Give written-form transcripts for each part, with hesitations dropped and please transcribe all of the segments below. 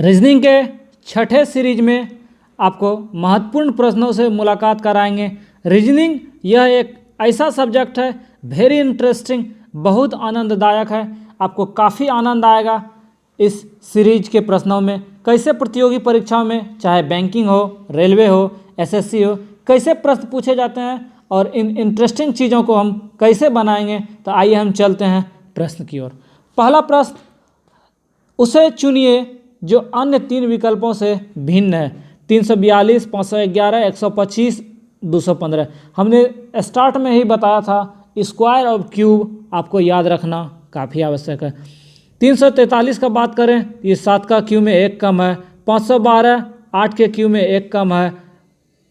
Reasoning के छठे series में आपको महत्वपूर्ण प्रश्नों से मुलाकात कराएंगे। रीजनिंग यह एक ऐसा सब्जेक्ट है, वेरी इंटरेस्टिंग, बहुत आनंददायक है। आपको काफ़ी आनंद आएगा इस सीरीज के प्रश्नों में। कैसे प्रतियोगी परीक्षाओं में, चाहे बैंकिंग हो, रेलवे हो, एसएससी हो, कैसे प्रश्न पूछे जाते हैं और इन इंटरेस्टिंग चीज़ों को हम कैसे बनाएंगे। तो आइए हम चलते हैं प्रश्न की ओर। पहला प्रश्न, उसे चुनिए जो अन्य तीन विकल्पों से भिन्न है। 342, 511, 125, 215। हमने स्टार्ट में ही बताया था स्क्वायर और क्यूब आपको याद रखना काफ़ी आवश्यक है। 343 का बात करें, ये 7 का क्यू में 1 कम है। 512 8 के क्यू में 1 कम है।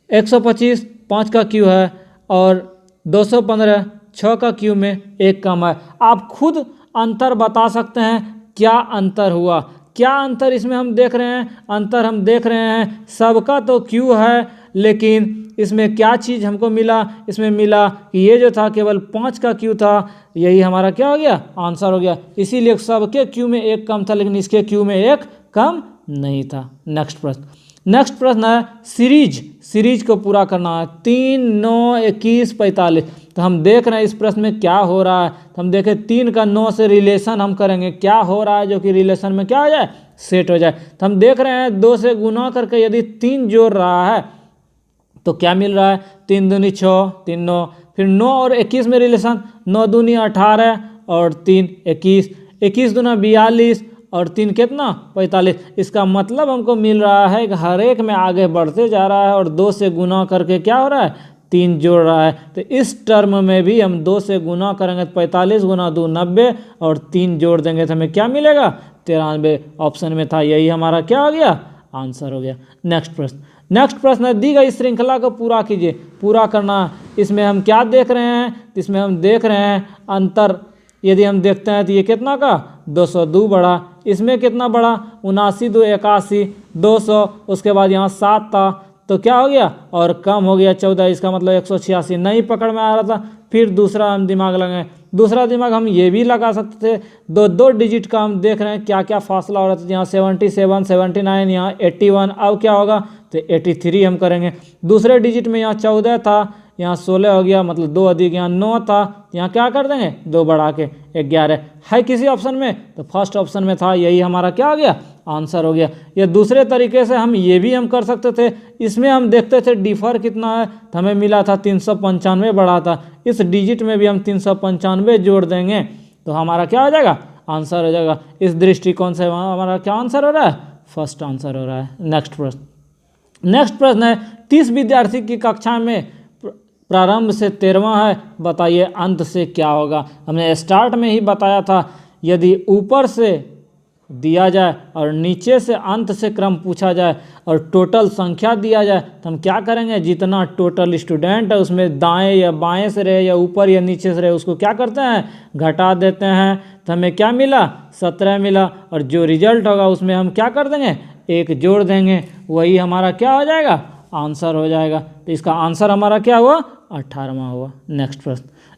125 5 का क्यू है और 215 6 का क्यू में 1 कम है। आप खुद अंतर बता सकते हैं क्या अंतर हुआ, क्या अंतर इसमें हम देख रहे हैं। अंतर हम देख रहे हैं सबका तो क्यू है, लेकिन इसमें क्या चीज़ हमको मिला, इसमें मिला कि ये जो था केवल 5 का क्यू था, यही हमारा क्या हो गया, आंसर हो गया। इसीलिए सबके क्यू में 1 कम था, लेकिन इसके क्यू में 1 कम नहीं था। नेक्स्ट प्रश्न है सीरीज को पूरा करना है। 3, 9, 21, 45। तो हम देख रहे हैं इस प्रश्न में क्या हो रहा है। तो हम देखें 3 का 9 से रिलेशन हम करेंगे, क्या हो रहा है जो कि रिलेशन में क्या हो जाए, सेट हो जाए। तो हम देख रहे हैं 2 से गुना करके यदि 3 जोड़ रहा है तो क्या मिल रहा है, 3 दूनी 6, 3 9, फिर 9 और 21 में रिलेशन, 9 दूनी 18 और 3 21, 21 दूना 42 और 3 कितना 45। इसका मतलब हमको मिल रहा है कि हर एक में आगे बढ़ते जा रहा है और 2 से गुना करके क्या हो रहा है, 3 जोड़ रहा है। तो इस टर्म में भी हम 2 से गुना करेंगे तो 45 गुना 2 90 और 3 जोड़ देंगे तो हमें क्या मिलेगा, 93। ऑप्शन में था, यही हमारा क्या हो गया, आंसर हो गया। नेक्स्ट प्रश्न है, दी गई श्रृंखला को पूरा कीजिए। पूरा करना, इसमें हम क्या देख रहे हैं, इसमें हम देख रहे हैं अंतर। यदि हम देखते हैं तो ये कितना का 202 बढ़ा, इसमें कितना बढ़ा 79 2 81 200, उसके बाद यहाँ 7 था तो क्या हो गया और कम हो गया 14, इसका मतलब 186 नहीं पकड़ में आ रहा था। फिर दूसरा हम दिमाग लगाएं, दूसरा दिमाग हम ये भी लगा सकते थे, दो डिजिट का हम देख रहे हैं क्या क्या फासला हो रहा था। यहाँ 77 79, यहाँ 81, अब क्या होगा तो 83 हम करेंगे। दूसरे डिजिट में यहाँ 14 था, यहाँ 16 हो गया, मतलब 2 अधिक यहाँ 9 था, यहाँ क्या कर देंगे 2 बढ़ा के 11 है किसी ऑप्शन में, तो फर्स्ट ऑप्शन में था, यही हमारा क्या हो गया, आंसर हो गया। ये दूसरे तरीके से हम ये भी हम कर सकते थे, इसमें हम देखते थे डिफर कितना है तो हमें मिला था 395 बढ़ा था। इस डिजिट में भी हम 395 जोड़ देंगे तो हमारा क्या हो जाएगा, आंसर हो जाएगा। इस दृष्टिकोण से हमारा क्या आंसर हो रहा है, फर्स्ट आंसर हो रहा है। नेक्स्ट प्रश्न है, 30 विद्यार्थी की कक्षा में प्रारंभ से 13वां है, बताइए अंत से क्या होगा। हमने स्टार्ट में ही बताया था, यदि ऊपर से दिया जाए और नीचे से अंत से क्रम पूछा जाए और टोटल संख्या दिया जाए तो हम क्या करेंगे, जितना टोटल स्टूडेंट है उसमें दाएं या बाएं से रहे या ऊपर या नीचे से रहे उसको क्या करते हैं, घटा देते हैं। तो हमें क्या मिला, 17 मिला, और जो रिजल्ट होगा उसमें हम क्या कर देंगे, 1 जोड़ देंगे, वही हमारा क्या हो जाएगा, आंसर हो जाएगा। तो इसका आंसर हमारा क्या हुआ, 18वां हुआ।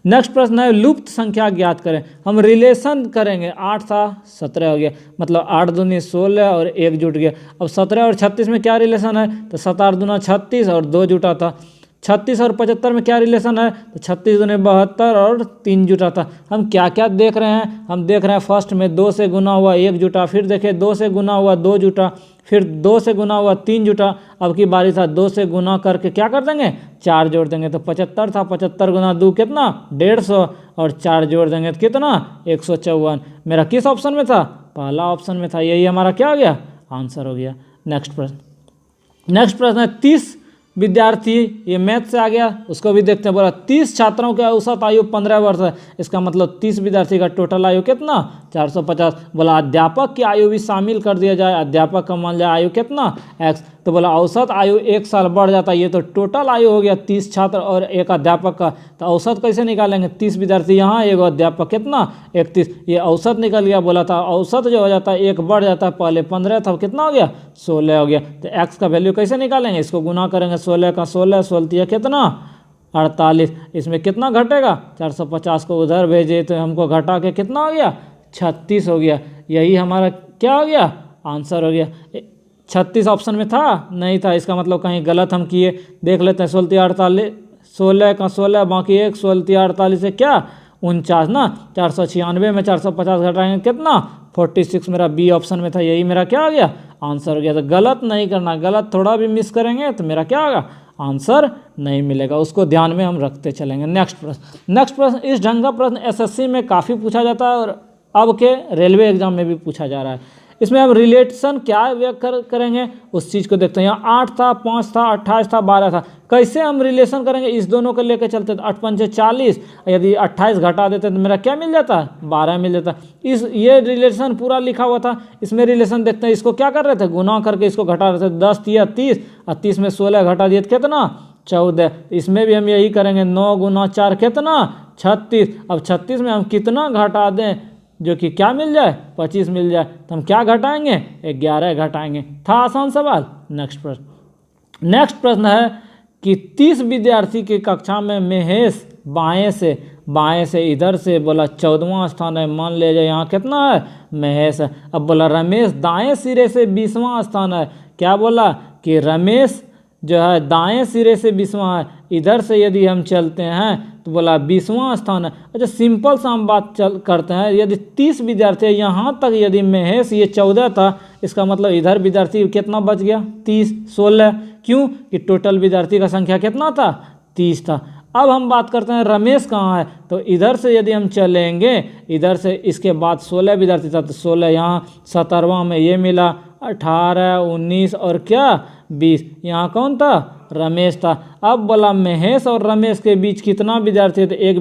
नेक्स्ट प्रश्न है, लुप्त संख्या ज्ञात करें। हम रिलेशन करेंगे, 8 था 17 हो गया, मतलब 8 दूनी 16 और 1 जुट गया। अब 17 और 36 में क्या रिलेशन है, तो 7 8 दूना 36 और 2 जुटा था। 36 और 75 में क्या रिलेशन है, तो 36 दूनी 72 और 3 जुटा था। हम क्या क्या देख रहे हैं, हम देख रहे हैं फर्स्ट में 2 से गुना हुआ 1 जुटा, फिर देखें 2 से गुना हुआ 2 जुटा, फिर 2 से गुना हुआ 3 जुटा। अब की बारी था 2 से गुना करके क्या कर देंगे, 4 जोड़ देंगे। तो 75 था, 75 गुना 2 कितना 150 और 4 जोड़ देंगे तो कितना 154। मेरा किस ऑप्शन में था, पहला ऑप्शन में था, यही हमारा क्या हो गया, आंसर हो गया। नेक्स्ट प्रश्न है, 30 विद्यार्थी, ये मैथ से आ गया, उसको भी देखते हैं। बोला 30 छात्रों की औसत आयु 15 वर्ष है, इसका मतलब 30 विद्यार्थी का टोटल आयु कितना 450। बोला अध्यापक की आयु भी शामिल कर दिया जाए, अध्यापक का मान लिया आयु कितना x, तो बोला औसत आयु 1 साल बढ़ जाता है। ये तो टोटल आयु हो गया 30 छात्र और 1 अध्यापक का, तो औसत कैसे निकालेंगे, 30 विद्यार्थी यहाँ 1 अध्यापक कितना 31, ये औसत निकल गया। बोला था औसत जो हो जाता है 1 बढ़ जाता है, पहले 15 था कितना हो गया 16 हो गया। तो x का वैल्यू कैसे निकालेंगे, इसको गुना करेंगे, 16 का 16 16 कितना 48, इसमें कितना घटेगा 450 को उधर भेजे तो हमको घटा के कितना हो गया 36 हो गया, यही हमारा क्या हो गया आंसर हो गया। 36 ऑप्शन में था, नहीं था, इसका मतलब कहीं गलत हम किए। देख लेते हैं, 16 48, 16 का 16 बाकी 1, 16 48 से क्या 49 ना, 496 में 450 घटाएंगे कितना 46, मेरा बी ऑप्शन में था, यही मेरा क्या आ गया आंसर हो गया। तो गलत नहीं करना, गलत थोड़ा भी मिस करेंगे तो मेरा क्या होगा आंसर नहीं मिलेगा, उसको ध्यान में हम रखते चलेंगे। नेक्स्ट प्रश्न, इस ढंग का प्रश्न एसएससी में काफ़ी पूछा जाता है और अब के रेलवे एग्जाम में भी पूछा जा रहा है। इसमें हम रिलेशन क्या व्यक्त करेंगे उस चीज़ को देखते हैं। यहाँ 8 था, 5 था, 28 था, 12 था, कैसे हम रिलेशन करेंगे, इस दोनों को लेकर चलते तो 8 पंचे 40, यदि 28 घटा देते तो मेरा क्या मिल जाता 12 मिल जाता। ये रिलेशन पूरा लिखा हुआ था, इसमें रिलेशन देखते हैं, इसको क्या कर रहे थे गुना करके इसको घटा रहे थे, 10 या 30 और 30 में 16 घटा दिए तो कितना 14। इसमें भी हम यही करेंगे, 9 गुना 4 कितना 36। अब 36 में हम कितना घटा दें जो कि क्या मिल जाए 25 मिल जाए, तो हम क्या घटाएंगे 11 घटाएंगे। था आसान सवाल। नेक्स्ट प्रश्न है कि 30 विद्यार्थी की कक्षा में महेश बाएं से इधर से बोला 14वां स्थान है, मान लीजिए यहाँ कितना है महेश है। अब बोला रमेश दाएं सिरे से 20वां स्थान है, क्या बोला कि रमेश जो है दाएं सिरे से 20वां है, इधर से यदि हम चलते हैं तो बोला 20वां स्थान है। अच्छा सिंपल सा हम बात करते हैं, यदि 30 विद्यार्थी है यहाँ तक, यदि महेश ये 14 था, इसका मतलब इधर विद्यार्थी कितना बच गया 30 16, क्यों कि टोटल विद्यार्थी का संख्या कितना था 30 था। अब हम बात करते हैं रमेश कहाँ है, तो इधर से यदि हम चलेंगे, इधर से इसके बाद 16 विद्यार्थी था, तो 16 यहाँ 17वां में ये मिला, 18 19 और क्या 20, यहाँ कौन था रमेश था। अब बोला महेश और रमेश के बीच कितना विद्यार्थी है, तो एक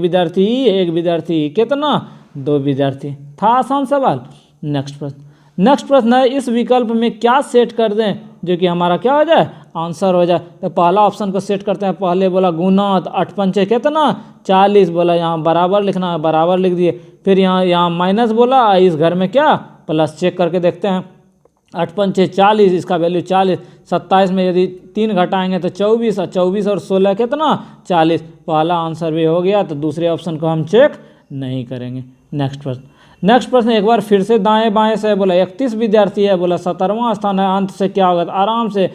विद्यार्थी कितना 2 विद्यार्थी। था आसान सवाल। नेक्स्ट प्रश्न है, इस विकल्प में क्या सेट कर दें जो कि हमारा क्या हो जाए आंसर हो जाए। तो पहला ऑप्शन को सेट करते हैं, पहले बोला गुना, तो 8 पंचे कितना 40, बोला यहाँ बराबर लिखना है, बराबर लिख दिए। फिर यहाँ माइनस बोला, इस घर में क्या प्लस, चेक करके देखते हैं, 8 पंचे 40, इसका वैल्यू 40, 27 में यदि 3 घटाएंगे तो 24, और 24 और 16 कितना 40, पहला आंसर भी हो गया। तो दूसरे ऑप्शन को हम चेक नहीं करेंगे। नेक्स्ट प्रश्न एक बार फिर से दाएं बाएं से बोला 31 विद्यार्थी है, बोला 17वां स्थान है, अंत से क्या होगा, तो आराम से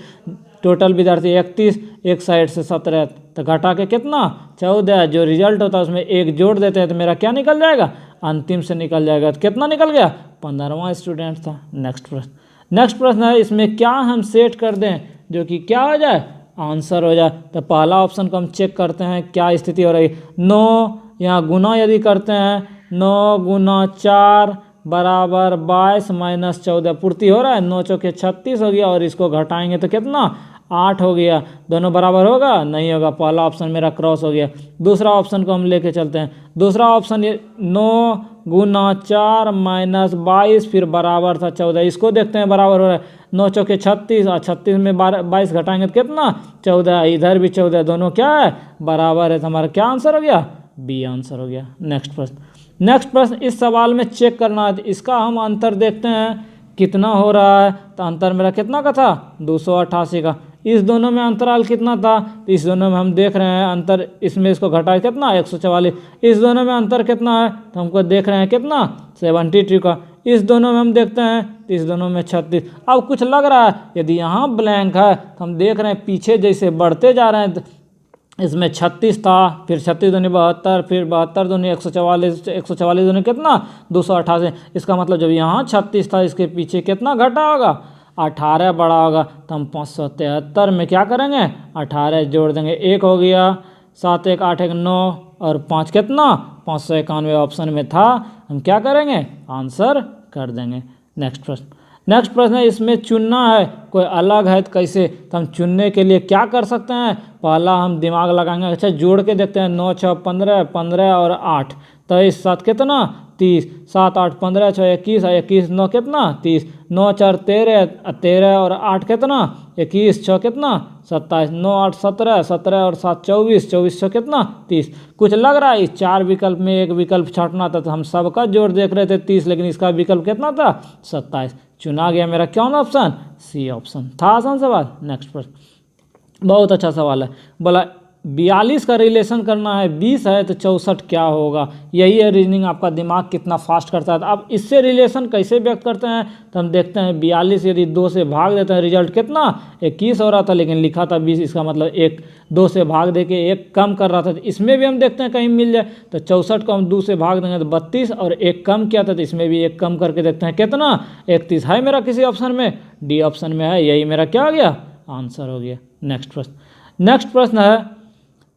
टोटल विद्यार्थी 31, एक साइड से 17, तो घटा के कितना 14, जो रिजल्ट होता है उसमें 1 जोड़ देते हैं तो मेरा क्या निकल जाएगा अंतिम से निकल जाएगा, तो कितना निकल गया 15वां स्टूडेंट था। नेक्स्ट प्रश्न है, इसमें क्या हम सेट कर दें जो कि क्या हो जाए आंसर हो जाए। तो पहला ऑप्शन को हम चेक करते हैं क्या स्थिति हो रही। 9 यहाँ गुना यदि करते हैं, 9 गुना 4 बराबर 22 माइनस 14, पूर्ति हो रहा है, 9 चौके 36 हो गया, और इसको घटाएंगे तो कितना 8 हो गया। दोनों बराबर होगा नहीं होगा, पहला ऑप्शन मेरा क्रॉस हो गया। दूसरा ऑप्शन को हम लेके चलते हैं, दूसरा ऑप्शन ये 9 गुना 4 माइनस 22 फिर बराबर था 14, इसको देखते हैं बराबर हो रहा है, 9 चौके 36 और 36 में 22 घटाएंगे तो कितना 14, इधर भी 14, दोनों क्या है बराबर है, तो हमारा क्या आंसर हो गया बी आंसर हो गया। नेक्स्ट प्रश्न इस सवाल में चेक करना है, इसका हम अंतर देखते हैं कितना हो रहा है। तो अंतर मेरा कितना का था 288 का, इस दोनों में अंतराल कितना था, तो इस दोनों में हम देख रहे हैं अंतर, इसमें इसको घटाए कितना 144, इस दोनों में अंतर कितना है तो हमको देख रहे हैं कितना 72 का, इस दोनों में हम देखते हैं तो इस दोनों में 36। अब कुछ लग रहा है, यदि यहाँ ब्लैंक है तो हम देख रहे हैं पीछे जैसे बढ़ते जा रहे हैं, इसमें 36 था, फिर 36 दूनी 72, फिर 72 दूनी 144, 144 दूनी कितना 288, इसका मतलब जब यहाँ 36 था इसके पीछे कितना घटा होगा 18 बड़ा होगा, तो हम 573 में क्या करेंगे 18 जोड़ देंगे, 1 हो गया, 7 1 8 1 9 और 5 कितना 591 ऑप्शन में था, हम क्या करेंगे आंसर कर देंगे। नेक्स्ट प्रश्न है, इसमें चुनना है कोई अलग है तो कैसे, तो हम चुनने के लिए क्या कर सकते हैं, पहला हम दिमाग लगाएंगे, अच्छा जोड़ के देखते हैं, 9 6 15 15 और 8, तो इस 7 कितना 30, 7 8 15 6 21 और 21 9 कितना 30, 9 4 13 13 और 8 कितना 21 6 कितना 27, 9 8 17 17 और 7 24 24 6 कितना 30। कुछ लग रहा है इस 4 विकल्प में एक विकल्प छांटना था, तो हम सबका जोड़ देख रहे थे 30, लेकिन इसका विकल्प कितना था 27, चुना गया मेरा कौन ऑप्शन सी ऑप्शन। था आसान सवाल। नेक्स्ट प्रश्न बहुत अच्छा सवाल है, बोला 42 का रिलेशन करना है, 20 है तो 64 क्या होगा। यही है रीजनिंग, आपका दिमाग कितना फास्ट करता है। अब इससे रिलेशन कैसे व्यक्त करते हैं तो हम देखते हैं 42 यदि 2 से भाग देते हैं, रिजल्ट कितना 21 हो रहा था, लेकिन लिखा था 20। इसका मतलब 2 से भाग दे के 1 कम कर रहा था। तो इसमें भी हम देखते हैं कहीं मिल जाए, तो 64 को हम 2 से भाग देंगे तो 32, और 1 कम किया था तो इसमें भी 1 कम करके देखते हैं कितना 31 है मेरा किसी ऑप्शन में, डी ऑप्शन में है। यही मेरा क्या हो गया, आंसर हो गया। नेक्स्ट प्रश्न है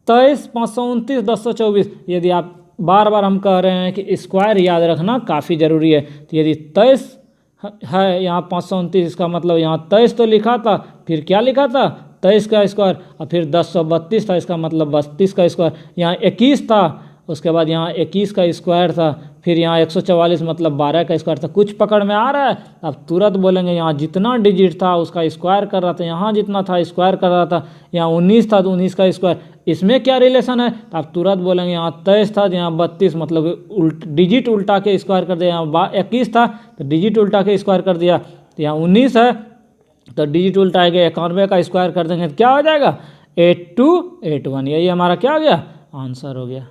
23, 529, 1024। यदि आप बार बार हम कह रहे हैं कि स्क्वायर याद रखना काफ़ी ज़रूरी है, तो यदि 23 है यहाँ 529, इसका मतलब यहाँ 23 तो लिखा था, फिर क्या लिखा था 23 का स्क्वायर, और फिर 1032 था, इसका मतलब 32 का स्क्वायर। यहाँ 21 था, उसके बाद यहाँ 21 का स्क्वायर था, फिर यहाँ 144 मतलब 12 का स्क्वायर था। कुछ पकड़ में आ रहा है, अब तुरंत बोलेंगे यहाँ जितना डिजिट था उसका स्क्वायर कर रहा था, यहाँ जितना था स्क्वायर कर रहा था, यहाँ 19 था तो 19 का स्क्वायर, इसमें क्या रिलेशन है। तो आप तुरंत बोलेंगे यहाँ 23 था तो यहाँ 32 मतलब डिजिट उल्टा के स्क्वायर कर दिया। यहाँ 21 था तो डिजिट उल्टा के स्क्वायर कर दिया, तो यहाँ 19 है तो डिजिट उल्टा आएगा, 91 का स्क्वायर कर देंगे तो क्या हो जाएगा 8281। यही हमारा क्या हो गया, आंसर हो गया।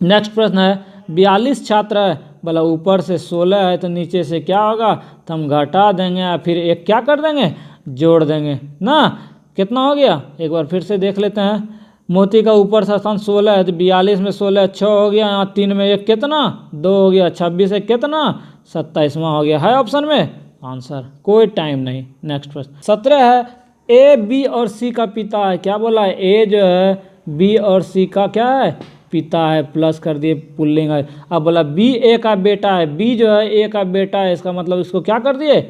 नेक्स्ट प्रश्न है 42 छात्र है, बोला ऊपर से 16 है तो नीचे से क्या होगा, तो हम घटा देंगे और फिर 1 क्या कर देंगे, जोड़ देंगे ना। कितना हो गया, एक बार फिर से देख लेते हैं। मोती का ऊपर से स्थान 16 है तो 42 में 16 6 हो गया, यहाँ 3 में 1 कितना 2 हो गया, 26 एक कितना 27वां हो गया, है ऑप्शन में आंसर, कोई टाइम नहीं। नेक्स्ट प्रश्न 17 है ए बी और सी का पिता है। क्या बोला है, ए जो है बी और सी का क्या है, पिता है, प्लस कर दिए पुल्लिंग है। अब बोला बी ए का बेटा है, बी जो है ए का बेटा है, इसका मतलब इसको क्या कर दिए,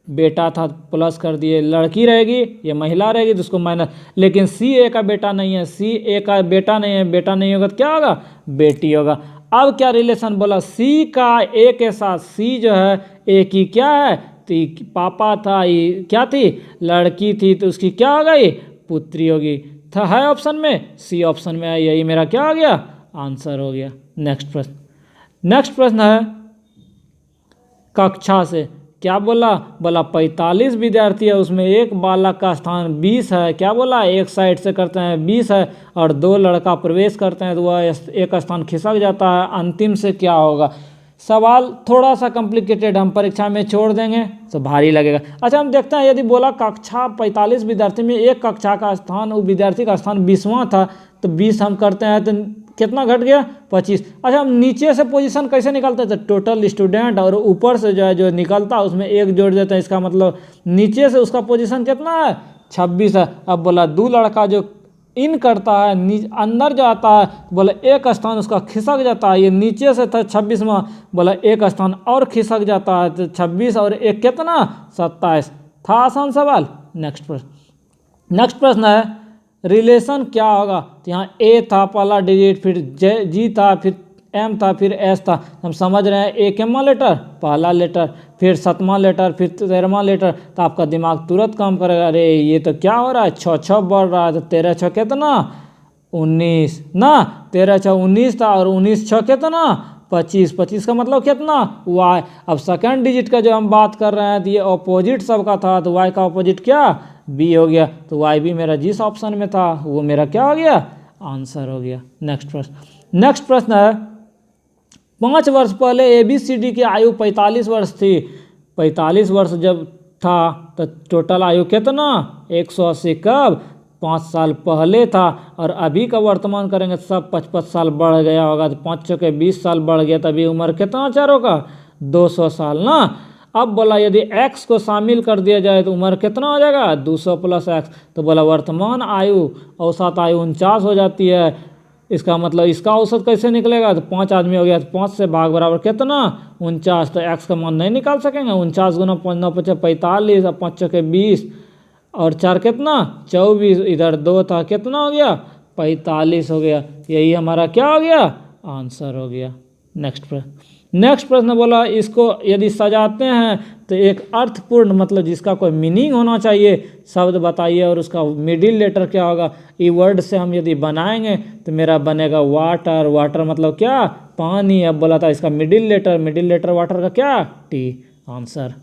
बेटा था प्लस कर दिए, लड़की रहेगी ये महिला रहेगी तो उसको माइनस, लेकिन सी ए का बेटा नहीं है, सी ए का बेटा नहीं है, बेटा नहीं होगा तो क्या होगा, बेटी होगा। अब क्या रिलेशन बोला, सी का ए के साथ, सी जो है ए की क्या है, तो पापा था, ये क्या थी, लड़की थी, तो उसकी क्या हो गई, पुत्री होगी। था है ऑप्शन में, सी ऑप्शन में है, यही मेरा क्या हो गया, आंसर हो गया। नेक्स्ट प्रश्न है कक्षा से। क्या बोला, 45 विद्यार्थी है, उसमें एक बालक का स्थान 20 है। क्या बोला, एक साइड से करते हैं 20 है और 2 लड़का प्रवेश करते हैं तो वह एक स्थान खिसक जाता है, अंतिम से क्या होगा। सवाल थोड़ा सा कॉम्प्लिकेटेड, हम परीक्षा में छोड़ देंगे तो भारी लगेगा। अच्छा हम देखते हैं, यदि बोला कक्षा 45 विद्यार्थी में एक कक्षा का स्थान, वो विद्यार्थी का स्थान 20वां था, तो 20 हम करते हैं तो कितना घट गया 25। अच्छा हम नीचे से पोजीशन कैसे निकालते हैं, तो टोटल स्टूडेंट और ऊपर से जो है जो निकलता है उसमें 1 जोड़ देते हैं, इसका मतलब नीचे से उसका पोजीशन कितना है 26 है। अब बोला 2 लड़का जो इन करता है, अंदर जो आता है, बोला एक स्थान उसका खिसक जाता है, ये नीचे से था 26वां, बोला एक स्थान और खिसक जाता है तो 26 और 1 कितना 27। था आसान सवाल। नेक्स्ट प्रश्न है रिलेशन क्या होगा, तो यहाँ ए था पहला डिजिट, फिर जी था, फिर एम था, फिर एस था। हम समझ रहे हैं, ए केमा लेटर पहला लेटर, फिर 7वां लेटर, फिर 13वां लेटर, तो आपका दिमाग तुरंत काम करेगा, अरे ये तो क्या हो रहा है 6 बढ़ रहा है, तो 13 6 कितना 19 ना, 13 6 19 था और 19 6 कितना 25, 25 का मतलब कितना वाई। अब सेकंड डिजिट का जो हम बात कर रहे हैं तो ये अपोजिट सबका था, तो वाई का अपोजिट क्या बी हो गया, तो वाई भी मेरा जिस ऑप्शन में था वो मेरा क्या हो गया, आंसर हो गया। नेक्स्ट प्रश्न है 5 वर्ष पहले ABCD की आयु 45 वर्ष थी। 45 वर्ष जब था तो टोटल आयु कितना 180, कब 5 साल पहले था, और अभी का वर्तमान करेंगे तो सब 55 साल बढ़ गया होगा, तो 5 चौके 20 साल बढ़ गया, तभी उम्र कितना चारों का 200 साल ना। अब बोला यदि x को शामिल कर दिया जाए तो उम्र कितना हो जाएगा 200 + x, तो बोला वर्तमान आयु औसत आयु 49 हो जाती है। इसका मतलब इसका औसत कैसे निकलेगा, तो 5 आदमी हो गया तो 5 से भाग बराबर कितना 49, तो x का मान नहीं निकाल सकेंगे। 49 गुना 5 9 5 45, और 5 चौके 20 और 4 कितना 24, इधर 2 था कितना हो गया 45 हो गया, यही हमारा क्या हो गया, आंसर हो गया। नेक्स्ट प्रश्न बोला इसको यदि सजाते हैं तो एक अर्थपूर्ण मतलब जिसका कोई मीनिंग होना चाहिए शब्द बताइए, और उसका मिडिल लेटर क्या होगा। ई वर्ड से हम यदि बनाएंगे तो मेरा बनेगा वाटर, वाटर मतलब क्या पानी। अब बोला था इसका मिडिल लेटर वाटर का क्या टी, आंसर।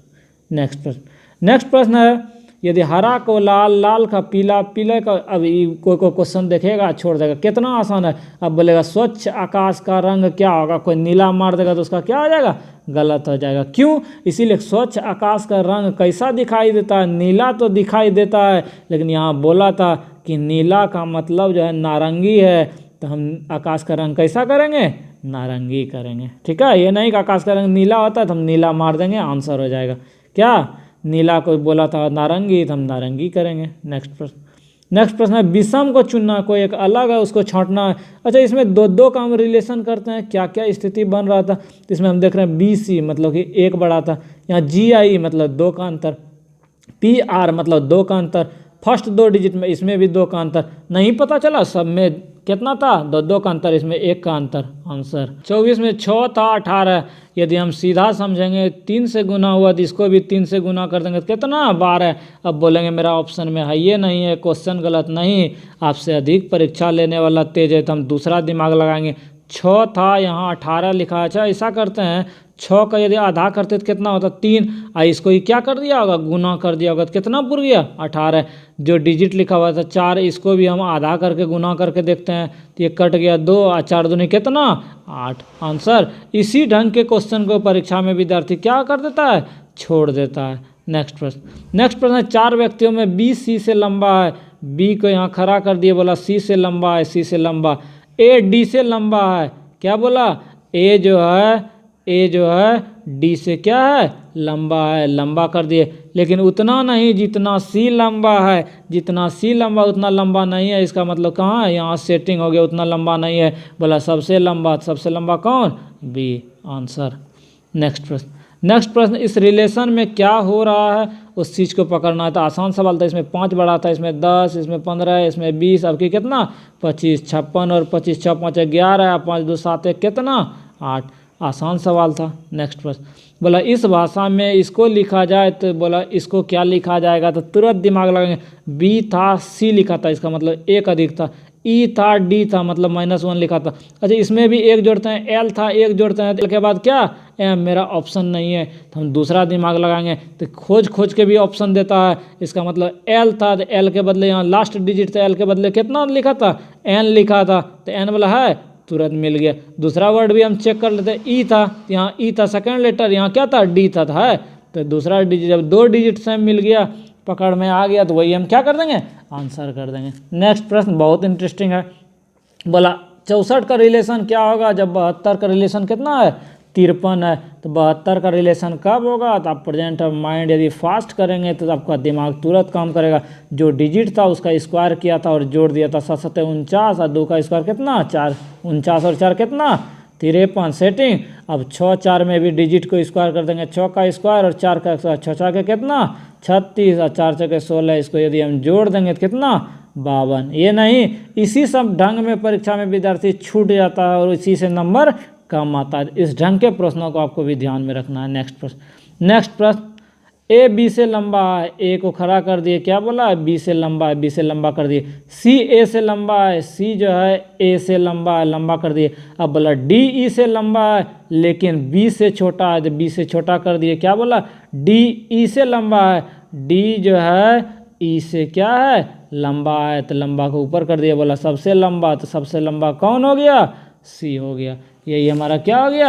नेक्स्ट प्रश्न है यदि हरा को लाल, लाल का पीला, पीले का, अब कोई क्वेश्चन देखेगा छोड़ देगा, कितना आसान है। अब बोलेगा स्वच्छ आकाश का रंग क्या होगा, कोई नीला मार देगा तो उसका क्या हो जाएगा, गलत हो जाएगा। क्यों, इसीलिए स्वच्छ आकाश का रंग कैसा दिखाई देता है, नीला तो दिखाई देता है, लेकिन यहाँ बोला था कि नीला का मतलब जो है नारंगी है, तो हम आकाश का रंग कैसा करेंगे, नारंगी करेंगे। ठीक है, ये नहीं कि आकाश का रंग नीला होता है तो हम नीला मार देंगे, आंसर हो जाएगा। क्या, नीला कोई बोला था नारंगी, तो हम नारंगी करेंगे। नेक्स्ट प्रश्न है, विषम को चुनना, कोई एक अलग है उसको छांटना है। अच्छा, इसमें दो दो का हम रिलेशन करते हैं, क्या क्या स्थिति बन रहा था। तो इसमें हम देख रहे हैं BC मतलब कि एक बड़ा था, यहाँ GI मतलब 2 का अंतर, PR मतलब 2 का अंतर, फर्स्ट 2 डिजिट में इसमें भी 2 का अंतर, नहीं पता चला सब में कितना था, 2 का अंतर, इसमें 1 का अंतर। आंसर 24 में 6 था, 18। यदि हम सीधा समझेंगे 3 से गुना हुआ तो इसको भी 3 से गुना कर देंगे तो कितना, 12। अब बोलेंगे मेरा ऑप्शन में है ये नहीं है, क्वेश्चन गलत नहीं, आपसे अधिक परीक्षा लेने वाला तेज है, तो हम दूसरा दिमाग लगाएंगे। 6 था, यहाँ 18 लिखा। अच्छा, ऐसा करते हैं, 6 का यदि आधा करते तो कितना होता, 3। इसको ही क्या कर दिया होगा, गुना कर दिया होगा तो कितना पुर गया, 18। जो डिजिट लिखा हुआ था 4, इसको भी हम आधा करके गुना करके देखते हैं तो ये कट गया 2, और 4 दूनी कितना, 8। आंसर। इसी ढंग के क्वेश्चन को परीक्षा में विद्यार्थी क्या कर देता है, छोड़ देता है। नेक्स्ट प्रश्न है, 4 व्यक्तियों में B C से लंबा है, B को यहाँ खड़ा कर दिए, बोला C से लंबा है, C से लंबा, A D से लंबा है, क्या बोला, A जो है D से क्या है, लंबा है, लंबा कर दिए, लेकिन उतना नहीं जितना C लंबा है, जितना C लंबा उतना लंबा नहीं है, इसका मतलब कहाँ है, यहाँ सेटिंग हो गया, उतना लंबा नहीं है, बोला सबसे लंबा कौन, B। आंसर। नेक्स्ट प्रश्न, इस रिलेशन में क्या हो रहा है उस चीज़ को पकड़ना था। आसान सवाल था, इसमें 5 बड़ा था, इसमें 10, इसमें 15, इसमें 20, अब की कितना, 25, 56 और 25, 6 5 11, 5 2 7 1 कितना, 8। आसान सवाल था। नेक्स्ट प्रश्न, बोला इस भाषा में इसको लिखा जाए, तो बोला इसको क्या लिखा जाएगा, तो तुरंत दिमाग लगाएंगे। B था, C लिखा था, इसका मतलब 1 अधिक था, E था, D था, मतलब -1 लिखा था। अच्छा, इसमें भी 1 जोड़ते हैं, L था 1 जोड़ते हैं, L के बाद क्या, M, मेरा ऑप्शन नहीं है, तो हम दूसरा दिमाग लगाएंगे, तो खोज के भी ऑप्शन देता है, इसका मतलब L था, तो L के बदले यहाँ लास्ट डिजिट था, L के बदले कितना लिखा था, N लिखा था, तो N वाला है, तुरंत मिल गया। दूसरा वर्ड भी हम चेक कर लेते हैं, E था, यहाँ E था सेकंड लेटर, यहाँ क्या था, D था, है, तो दूसरा डिजिट, जब 2 डिजिट सेम मिल गया, पकड़ में आ गया, तो वही हम क्या कर देंगे, आंसर कर देंगे। नेक्स्ट प्रश्न बहुत इंटरेस्टिंग है, बोला 64 का रिलेशन क्या होगा जब 72 का रिलेशन कितना है, 53 है, तो 72 का रिलेशन कब होगा, तो आप प्रेजेंट ऑफ माइंड यदि फास्ट करेंगे तो आपका दिमाग तुरंत काम करेगा। जो डिजिट था उसका स्क्वायर किया था और जोड़ दिया था, 7 7 49, और 2 का स्क्वायर कितना, 4, 49 और 4 कितना, 53। सेटिंग। अब 6 4 में भी डिजिट को स्क्वायर कर देंगे, 6 का स्क्वायर और 4 का स्क्वायर, 6 4 के कितना, 36, और 4 6 के 16, इसको यदि हम जोड़ देंगे तो कितना, 52। ये नहीं, इसी सब ढंग में परीक्षा में विद्यार्थी छूट जाता है और इसी से नंबर कम आता है। इस ढंग के प्रश्नों को आपको भी ध्यान में रखना है। नेक्स्ट प्रश्न, A B से लंबा है, A को खड़ा कर दिए, क्या बोला है, B से लंबा है, B से लंबा कर दिए। C A से लंबा है, C जो है A से लंबा है, लंबा कर दिए। अब बोला D E से लंबा है, लेकिन B से छोटा है, तो B से छोटा कर दिए, क्या बोला, D E से लंबा है, D जो है E से क्या है, लंबा है, तो लंबा को ऊपर कर दिया, बोला सबसे लंबा, तो सबसे लंबा कौन हो गया, C हो गया। यही हमारा क्या हो गया,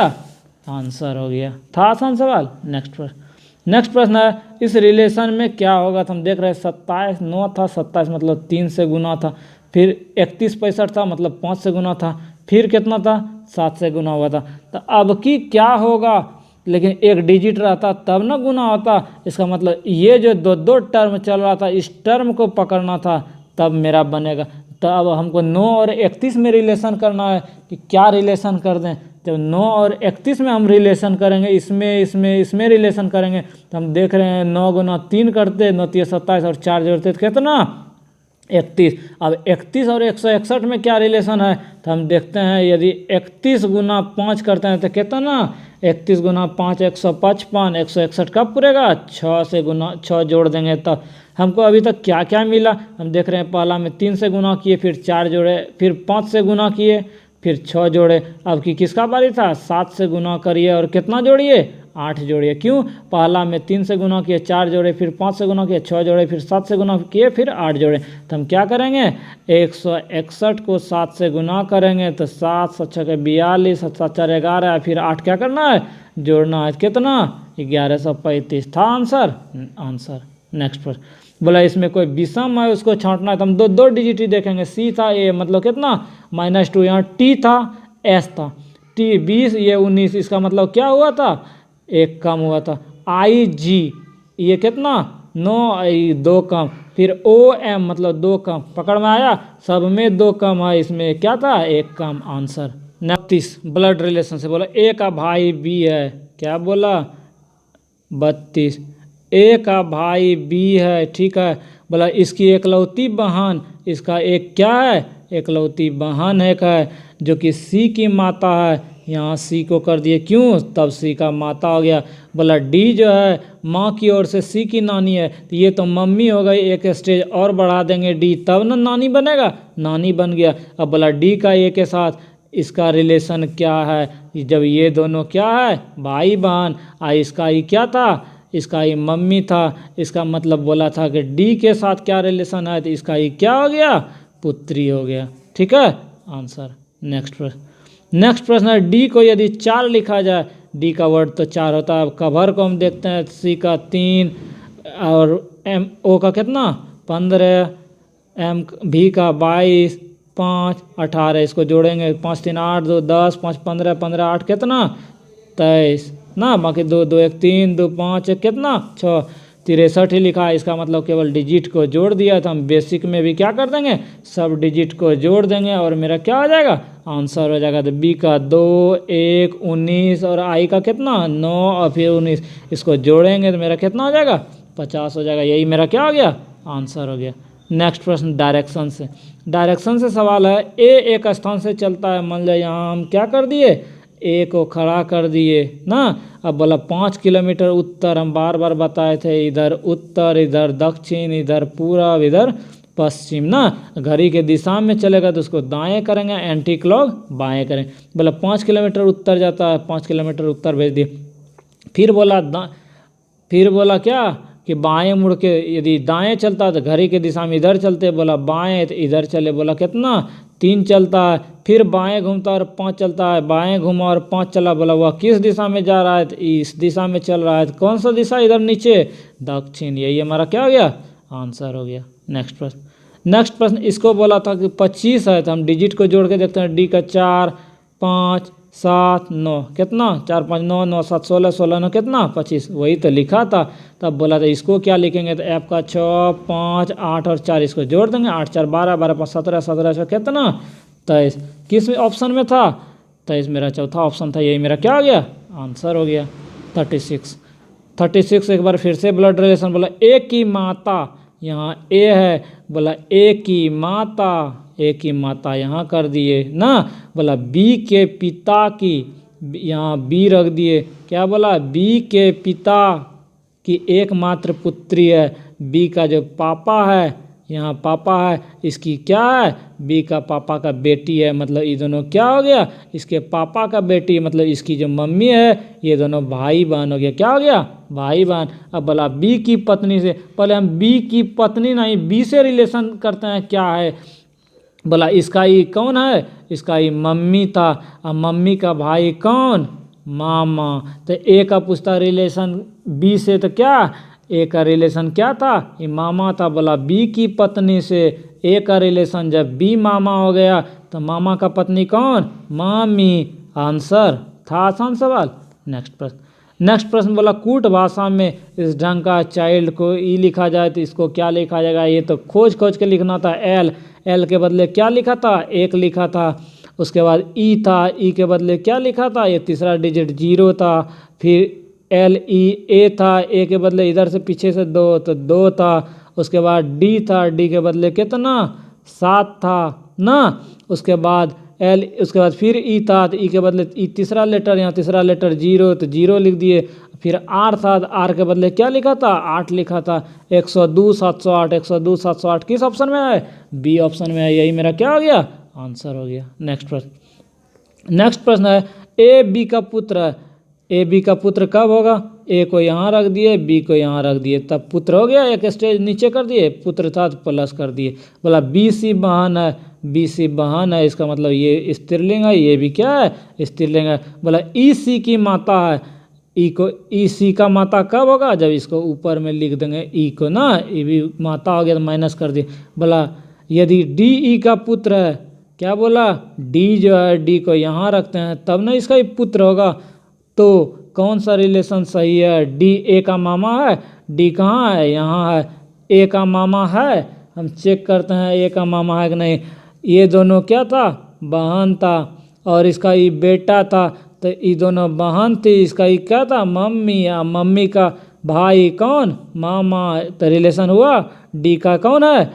आंसर हो गया। था आसान सवाल। नेक्स्ट प्रश्न है, इस रिलेशन में क्या होगा, तो हम देख रहे हैं 27 9 था, 27 मतलब 3 से गुना था, फिर 31 65 था, मतलब 5 से गुना था, फिर कितना था, 7 से गुना हुआ था। तो अब की क्या होगा, लेकिन एक डिजिट रहता तब ना गुना होता, इसका मतलब ये जो 2 टर्म चल रहा था, इस टर्म को पकड़ना था, तब मेरा बनेगा। तो अब हमको 9 और 31 में रिलेशन करना है कि क्या रिलेशन कर दें। जब 9 और 31 में हम रिलेशन करेंगे, इसमें रिलेशन करेंगे, तो हम देख रहे हैं 9 गुना 3 करते, 9 3 27 और 4 जोड़ते तो कितना, 31। अब 31 और 161 में क्या रिलेशन है, तो हम देखते हैं, यदि 31 गुना 5 करते हैं तो कितना, 31 गुना 5 155, 161 कब पूरेगा, 6 से गुना 6 जोड़ देंगे तब। हमको अभी तक क्या क्या मिला, हम देख रहे हैं, पहला में 3 से गुना किए, फिर 4 जोड़े, फिर 5 से गुना किए, फिर 6 जोड़े। अब की किसका बारी था, 7 से गुना करिए और कितना जोड़िए, 8 जोड़िए। क्यों? पहला में 3 से गुना किए 4 जोड़े, फिर 5 से गुना किए 6 जोड़े, फिर 7 से गुना किए फिर 8 जोड़े। तो हम क्या करेंगे, 161 को 7 से गुना करेंगे तो 7 7 6 42, 7 4 11, फिर 8 क्या करना है, जोड़ना है। कितना? 1135 था आंसर। नेक्स्ट पर बोला इसमें कोई विषम है उसको छांटना है, तो हम दो डिजिट ही देखेंगे। सी था ए मतलब कितना, -2, यहाँ टी था एस था, टी 20 ये 19, इसका मतलब क्या हुआ था, एक कम हुआ था। आई जी ये कितना, 9, 2 कम, फिर ओ एम मतलब 2 कम, पकड़ में आया, सब में 2 कम है, इसमें क्या था, एक कम। आंसर 29 ब्लड रिलेशन से बोला ए का भाई बी है, क्या बोला 32, ए का भाई बी है, ठीक है। बोला इसकी एकलौती बहन, इसका एक क्या है, एकलौती बहन एक है जो कि सी की माता है, यहाँ सी को कर दिए, क्यों, तब सी का माता हो गया। बोला डी जो है माँ की ओर से सी की नानी है, तो ये तो मम्मी हो गई, एक स्टेज और बढ़ा देंगे डी, तब ना नानी बनेगा, नानी बन गया। अब बोला डी का ए के साथ इसका रिलेशन क्या है, जब ये दोनों क्या है, भाई बहन, इसका ही क्या था, इसका ही मम्मी था, इसका मतलब बोला था कि डी के साथ क्या रिलेशन है, तो इसका ही क्या हो गया, पुत्री हो गया, ठीक है। आंसर नेक्स्ट प्रश्न है, डी को यदि 4 लिखा जाए, डी का वर्ड तो 4 होता है। कवर को हम देखते हैं, सी का 3 और एम ओ का कितना 15, एम भी का 22, 5 18, इसको जोड़ेंगे 5 3 8 2 10, 5 15 15 8 कितना 23 ना, बाकी 2 2 1 3 2 5 1 कितना 6, 63 ही लिखा है, इसका मतलब केवल डिजिट को जोड़ दिया। तो हम बेसिक में भी क्या कर देंगे, सब डिजिट को जोड़ देंगे और मेरा क्या हो जाएगा, आंसर हो जाएगा। तो बी का 2 1 19 और आई का कितना 9 और फिर 19, इसको जोड़ेंगे तो मेरा कितना हो जाएगा 50 हो जाएगा, यही मेरा क्या हो गया, आंसर हो गया। नेक्स्ट प्रश्न डायरेक्शन से सवाल है, ए एक स्थान से चलता है, मान लिया यहाँ हम क्या कर दिए, ए को खड़ा कर दिए ना। अब बोला 5 किलोमीटर उत्तर, हम बार बार बताए थे, इधर उत्तर इधर दक्षिण इधर पूरब इधर पश्चिम ना, घड़ी के दिशा में चलेगा तो उसको दाएं करेंगे, एंटी क्लॉक बाएं करेंगे। बोला 5 किलोमीटर उत्तर जाता है, 5 किलोमीटर उत्तर भेज दिए। फिर बोला क्या कि बाएं मुड़ के यदि दाएं चलता है तो घड़ी के दिशा में इधर चलते, बोला बाएं तो इधर चले, बोला कितना 3 चलता है, फिर बाएं घूमता और 5 चलता है, बाएं घूमा और 5 चला, बोला वह किस दिशा में जा रहा है, तो इस दिशा में चल रहा है, तो कौन सा दिशा, इधर नीचे दक्षिण, यही हमारा क्या हो गया, आंसर हो गया। नेक्स्ट प्रश्न इसको बोला था कि 25 है, तो हम डिजिट को जोड़ के देखते हैं, डी का 4 5 7 9 कितना 4 5 9 9 7 16 16 9 कितना 25, वही तो लिखा था। तब बोला था इसको क्या लिखेंगे, तो एफ का 6 5 8 और 4 इसको जोड़ देंगे, 8 4 12 12 5 17 17 6 कितना 23, किस ऑप्शन में था, 23 मेरा चौथा ऑप्शन था, यही मेरा क्या हो गया, आंसर हो गया। 36 एक बार फिर से ब्लड रिलेशन, बोला ए की माता, यहाँ ए है, बोला ए की माता यहाँ कर दिए ना, बोला बी के पिता की, यहाँ बी रख दिए, क्या बोला बी के पिता की एकमात्र पुत्री है, बी का जो पापा है, यहाँ पापा है, इसकी क्या है, बी का पापा का बेटी है, मतलब ये दोनों क्या हो गया, इसके पापा का बेटी, मतलब इसकी जो मम्मी है, ये दोनों भाई बहन हो गया, क्या हो गया, भाई बहन। अब बोला बी की पत्नी से, पहले हम बी की पत्नी नहीं बी से रिलेशन करते हैं, क्या है, बोला इसका ही कौन है, इसका ही मम्मी था, अब मम्मी का भाई कौन, मामा, तो ए का पूछता रिलेशन बी से, तो क्या ए का रिलेशन क्या था, ये मामा था, बोला बी की पत्नी से ए का रिलेशन, जब बी मामा हो गया तो मामा का पत्नी कौन, मामी, आंसर था, आसान सवाल। नेक्स्ट प्रश्न बोला कूट भाषा में इस ढंग का चाइल्ड को ई लिखा जाए तो इसको क्या लिखा जाएगा, ये तो खोज के लिखना था, एल के बदले क्या लिखा था, 1 लिखा था, उसके बाद ई था, ई के बदले क्या लिखा था, ये तीसरा डिजिट 0 था, फिर एल ई ए था, ए के बदले इधर से पीछे से 2 तो 2 था, उसके बाद डी था, डी के बदले कितना 7 था ना, उसके बाद उसके बाद फिर ई था, तो ई के बदले ई तीसरा लेटर, यहाँ तीसरा लेटर 0 तो 0 लिख दिए, फिर आर था, आर के बदले क्या लिखा था, 8 लिखा था, 102 708 102 708 किस ऑप्शन में है, बी ऑप्शन में है, यही मेरा क्या हो गया, आंसर हो गया। नेक्स्ट प्रश्न है, ए बी का पुत्र है, ए बी का पुत्र कब होगा? ए को यहाँ रख दिए, बी को यहाँ रख दिए, तब पुत्र हो गया। एक स्टेज नीचे कर दिए, पुत्र था तो प्लस कर दिए। बोला बी सी बहन है, बी सी बहन है, इसका मतलब ये स्त्रीलिंग है, ये भी क्या है? स्त्रीलिंग है। बोला ई सी की माता है, ई को ई सी का माता कब होगा? जब इसको ऊपर में लिख देंगे ई को ना, ई भी माता हो गया तो माइनस कर दिए। बोला यदि डी ई का पुत्र है, क्या बोला? डी जो है, डी को यहाँ रखते हैं तब ना इसका ही पुत्र होगा। तो कौन सा रिलेशन सही है? डी ए का मामा है, डी कहाँ है? यहाँ है। ए का मामा है, हम चेक करते हैं ए का मामा है कि नहीं। ये दोनों क्या था? बहन था, और इसका ये बेटा था, तो ये दोनों बहन थी, इसका ये क्या था? मम्मी, या मम्मी का भाई कौन? मामा। तो रिलेशन हुआ। डी का कौन है?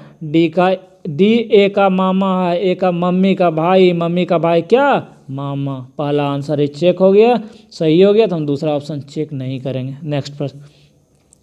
डी ए का मामा है, ए का मम्मी का भाई, मम्मी का भाई क्या? मामा। पहला आंसर ही चेक हो गया, सही हो गया, तो हम दूसरा ऑप्शन चेक नहीं करेंगे। नेक्स्ट प्रश्न।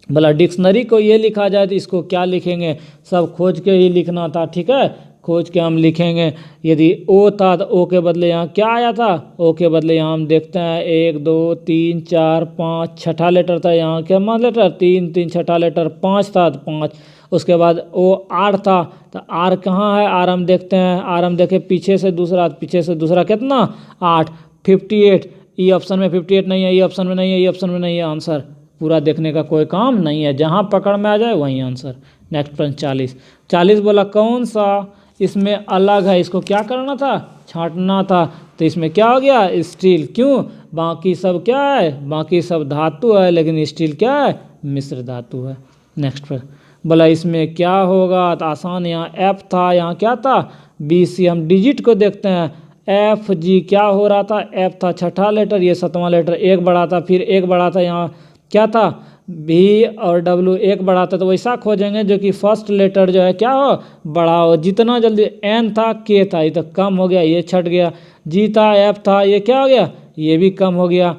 बोला डिक्शनरी को ये लिखा जाए तो इसको क्या लिखेंगे? सब खोज के ही लिखना था, ठीक है, खोज के हम लिखेंगे। यदि ओ था तो ओ के बदले यहाँ क्या आया था? ओ के बदले यहाँ हम देखते हैं 1 2 3 4 5, छठा लेटर था, यहाँ क्या मान लेटर? 3 3, छठा लेटर 5 था तो 5। उसके बाद ओ आर था, तो आर कहाँ है? आर हम देखते हैं, आर हम देखें पीछे से दूसरा, पीछे से दूसरा कितना? 8। 58, ई ऑप्शन में 58 नहीं है, ई ऑप्शन में नहीं है, ई ऑप्शन में नहीं है। आंसर पूरा देखने का कोई काम नहीं है, जहाँ पकड़ में आ जाए वहीं आंसर। नेक्स्ट प्रश्न 40। 40 बोला कौन सा इसमें अलग है? इसको क्या करना था? छांटना था। तो इसमें क्या हो गया? स्टील। क्यों? बाकी सब क्या है? बाकी सब धातु है, लेकिन स्टील क्या है? मिश्र धातु है। नेक्स्ट प्रश्न। बोला इसमें क्या होगा? तो आसान, यहाँ एफ था, यहाँ क्या था? B C. हम डिजिट को देखते हैं, एफ जी क्या हो रहा था? एफ था छठा लेटर, ये 7वां लेटर, एक बड़ा था, फिर एक बड़ा था, यहाँ क्या था? भी और डब्ल्यू एक बड़ा था। तो वैसा खोजेंगे जो कि फर्स्ट लेटर जो है क्या हो? बड़ा हो। जितना जल्दी एन था, के था, ये तो कम हो गया, ये छट गया। जी था, एफ था, ये क्या हो गया? ये भी कम हो गया।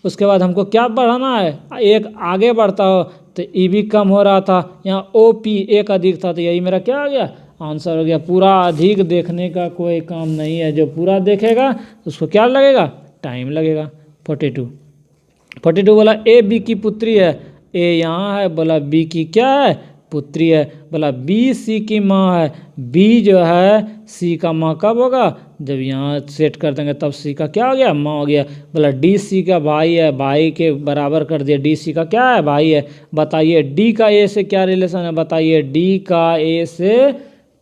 उसके बाद हमको क्या बढ़ाना है? एक आगे बढ़ता हो तो ई भी कम हो रहा था। यहाँ ओ पी एक अधिक था, तो यही मेरा क्या हो गया? आंसर हो गया। पूरा अधिक देखने का कोई काम नहीं है, जो पूरा देखेगा उसको क्या लगेगा? टाइम लगेगा। 42 बोला ए बी की पुत्री है, ए यहाँ है, बोला बी की क्या है? पुत्री है। बोला बी सी की माँ है, बी जो है सी का माँ कब होगा? जब यहाँ सेट कर देंगे तब सी का क्या हो गया? माँ हो गया। बोला डी सी का भाई है, भाई के बराबर कर दिया, डी सी का क्या है? भाई है। बताइए डी का ए से क्या रिलेशन है? बताइए डी का ए से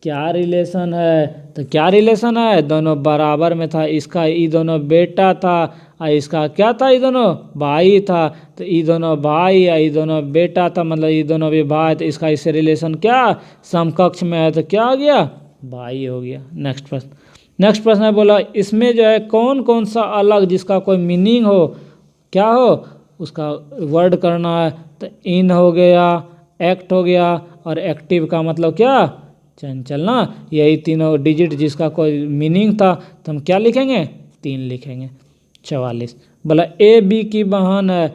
क्या रिलेशन है? तो क्या रिलेशन है? दोनों बराबर में था, इसका ई दोनों बेटा था, और इसका क्या था? ये दोनों भाई था। तो ये दोनों भाई है, ये दोनों बेटा था, मतलब ये दोनों भी भाई, तो इसका इससे रिलेशन क्या? समकक्ष में है, तो क्या हो गया? भाई हो गया। नेक्स्ट प्रश्न है, बोला इसमें जो है कौन कौन सा अलग जिसका कोई मीनिंग हो, क्या हो, उसका वर्ड करना है। तो इन हो गया, एक्ट हो गया, और एक्टिव का मतलब क्या? चंचल ना। यही तीनों डिजिट जिसका कोई मीनिंग था, तो हम क्या लिखेंगे? 3 लिखेंगे। 44 बोला ए बी की बहन है,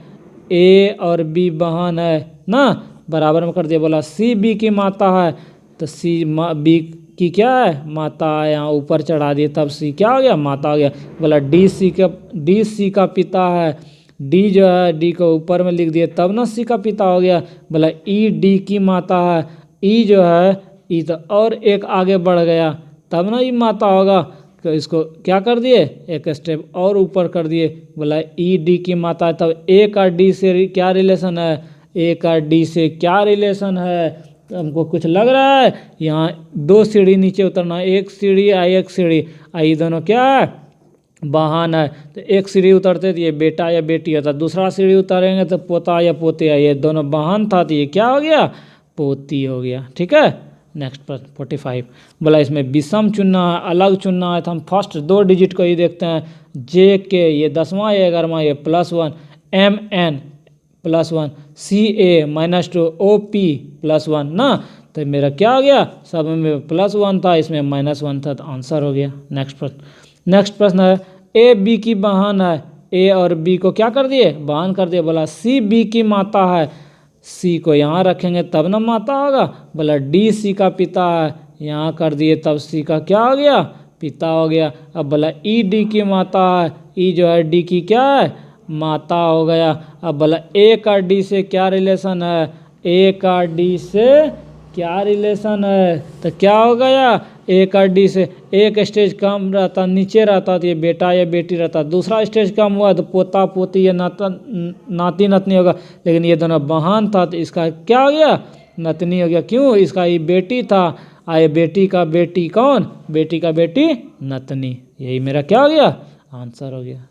ए और बी बहन है ना, बराबर में कर दिया। बोला सी बी की माता है, तो सी बी की क्या है? माता है, यहाँ ऊपर चढ़ा दिए तब सी क्या हो गया? माता हो गया। बोला डी सी का पिता है, डी जो है डी को ऊपर में लिख दिए तब ना सी का पिता हो गया। बोला ई डी की माता है, ई जो है ई तो और एक आगे बढ़ गया तब ना ई माता होगा, तो इसको क्या कर दिए? एक स्टेप और ऊपर कर दिए। बोला ई डी की माता है, तब ए का डी से क्या रिलेशन है? ए का डी से क्या रिलेशन है? तो हमको कुछ लग रहा है। यहाँ 2 सीढ़ी नीचे उतरना, एक सीढ़ी एक सीढ़ी, आई दोनों क्या है? बहन है। तो एक सीढ़ी उतरते तो ये बेटा या बेटी होता, दूसरा सीढ़ी उतरेंगे तो पोता या पोते है, ये दोनों बहन था तो ये क्या हो गया? पोती हो गया। ठीक है। नेक्स्ट प्रश्न 45 बोला इसमें विषम चुनना है, अलग चुनना है, तो हम फर्स्ट 2 डिजिट को ही देखते हैं। जे के ये 10वां ये 11वां ये +1, एम एन +1, सी ए -2, ओ पी +1 ना, तो मेरा क्या हो गया? सब में +1 था, इसमें -1 था, तो आंसर हो गया। नेक्स्ट प्रश्न है ए बी की बहन है, ए और बी को क्या कर दिए? बहन कर दिए। बोला सी बी की माता है, सी को यहाँ रखेंगे तब ना माता होगा। बोला डी सी का पिता है, यहाँ कर दिए तब सी का क्या हो गया? पिता हो गया। अब बोला ई डी की माता है, ई जो है डी की क्या है? माता हो गया। अब बोला ए का डी से क्या रिलेशन है, ए का डी से क्या रिलेशन है, तो क्या हो गया, ए का डी से एक स्टेज कम रहता, नीचे रहता तो ये बेटा या बेटी रहता, दूसरा स्टेज कम हुआ तो पोता पोती या नाती नतनी होगा, लेकिन ये दोनों बहन था तो इसका क्या हो गया, नतनी हो गया। क्यों, इसका ये बेटी था, आए बेटी का बेटी कौन, बेटी का बेटी नतनी, यही मेरा क्या हो गया, आंसर हो गया।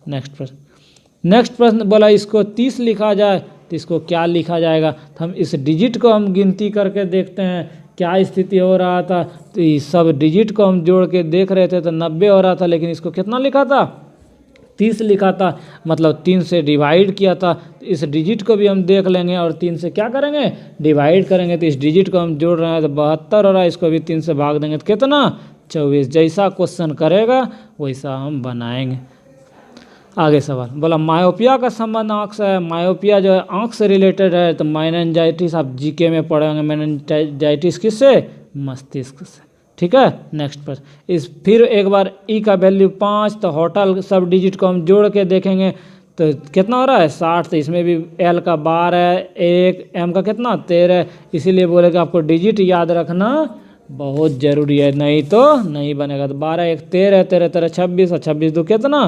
नेक्स्ट प्रश्न बोला इसको 30 लिखा जाए तो इसको क्या लिखा जाएगा, तो हम इस डिजिट को हम गिनती करके देखते हैं क्या स्थिति हो रहा था। तो ये सब डिजिट को हम जोड़ के देख रहे थे तो 90 हो रहा था, लेकिन इसको कितना लिखा था, 30 लिखा था, मतलब 3 से डिवाइड किया था। तो इस डिजिट को भी हम देख लेंगे और 3 से क्या करेंगे, डिवाइड करेंगे। तो इस डिजिट को हम जोड़ रहे हैं तो 72 हो रहा है, इसको भी 3 से भाग देंगे तो कितना, 24। जैसा क्वेश्चन करेगा वैसा हम बनाएंगे। आगे सवाल बोला मायोपिया का संबंध आँख से है, मायोपिया जो है आँख से रिलेटेड है, तो मेनिंजाइटिस आप जीके में पढ़े होंगे, मेनिंजाइटिस किससे, मस्तिष्क से। ठीक है, नेक्स्ट प्रश्न इस फिर एक बार ई का वैल्यू 5, तो होटल सब डिजिट को हम जोड़ के देखेंगे तो कितना हो रहा है 60, तो इसमें भी एल का 12 है, 1 एम का कितना 13, इसीलिए बोले कि आपको डिजिट याद रखना बहुत जरूरी है, नहीं तो नहीं बनेगा। तो 12 1 13, 13 13 26 और 26 2 कितना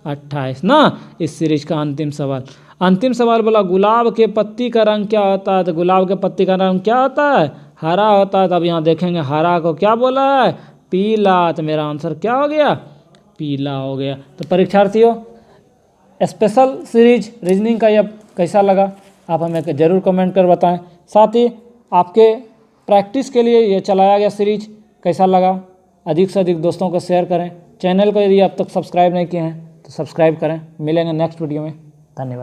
28 ना। इस सीरीज का अंतिम सवाल बोला गुलाब के पत्ती का रंग क्या होता है, तो गुलाब के पत्ती का रंग क्या होता है, हरा होता है। तो अब यहाँ देखेंगे हरा को क्या बोला है, पीला, तो मेरा आंसर क्या हो गया, पीला हो गया। तो परीक्षार्थियों स्पेशल सीरीज रीजनिंग का यह कैसा लगा आप हमें ज़रूर कमेंट कर बताएं। साथ ही आपके प्रैक्टिस के लिए ये चलाया गया सीरीज कैसा लगा, अधिक से अधिक दोस्तों को शेयर करें। चैनल को यदि अब तक सब्सक्राइब नहीं किए हैं तो सब्सक्राइब करें। मिलेंगे नेक्स्ट वीडियो में, धन्यवाद।